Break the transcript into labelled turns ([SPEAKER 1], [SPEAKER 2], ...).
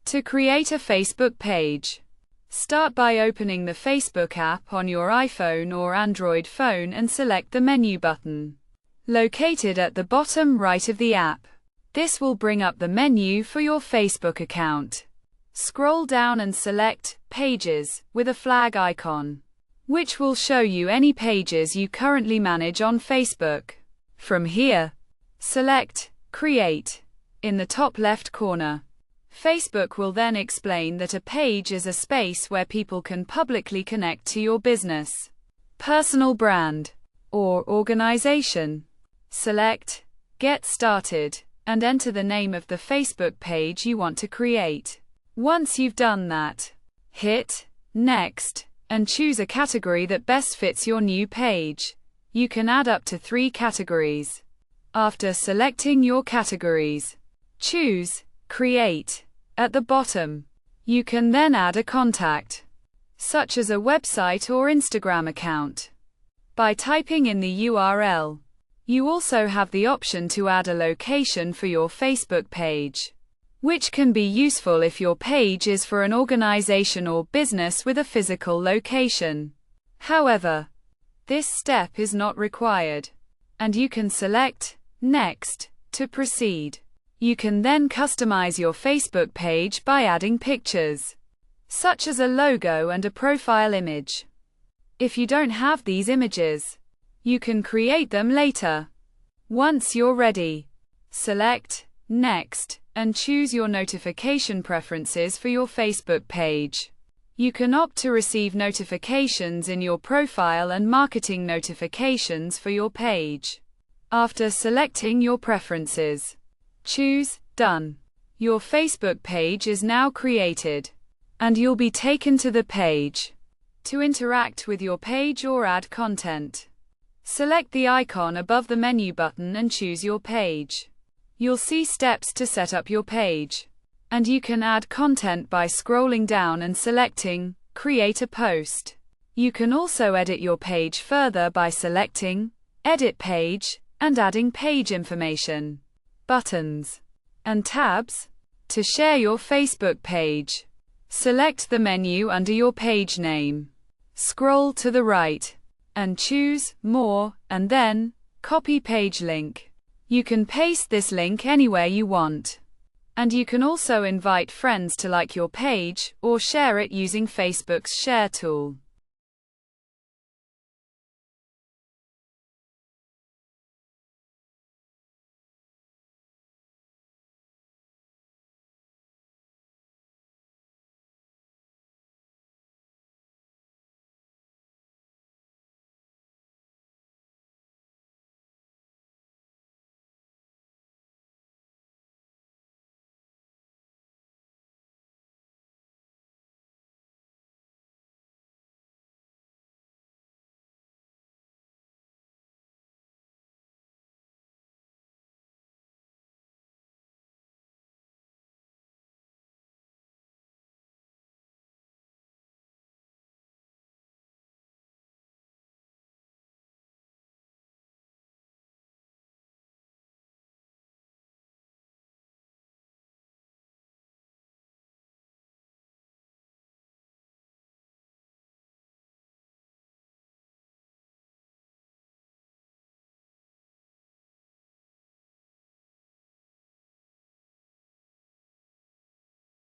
[SPEAKER 1] To create a Facebook page, start by opening the Facebook app on your iPhone or Android phone and select the menu button located at the bottom right of the app. This will bring up the menu for your Facebook account. Scroll down and select Pages with a flag icon, which will show you any pages you currently manage on Facebook. From here, select Create in the top left corner. Facebook will then explain that a page is a space where people can publicly connect to your business, personal brand, or organization. Select Get Started and enter the name of the Facebook page you want to create. Once you've done that, hit Next and choose a category that best fits your new page. You can add up to 3 categories. After selecting your categories, choose Create at the bottom. You can then add a contact, such as a website or Instagram account, by typing in the URL. You also have the option to add a location for your Facebook page, which can be useful if your page is for an organization or business with a physical location. However, this step is not required, and you can select Next to proceed. You can then customize your Facebook page by adding pictures, such as a logo and a profile image. If you don't have these images, you can create them later. Once you're ready, select Next and choose your notification preferences for your Facebook page. You can opt to receive notifications in your profile and marketing notifications for your page. After selecting your preferences, choose Done. Your Facebook page is now created, and you'll be taken to the page. To interact with your page or add content, select the icon above the menu button and choose your page. You'll see steps to set up your page, and you can add content by scrolling down and selecting Create a Post. You can also edit your page further by selecting Edit Page and adding page information, buttons, and tabs. To share your Facebook page, select the menu under your page name. Scroll to the right and choose More, and then Copy Page Link. You can paste this link anywhere you want. And you can also invite friends to like your page or share it using Facebook's Share tool.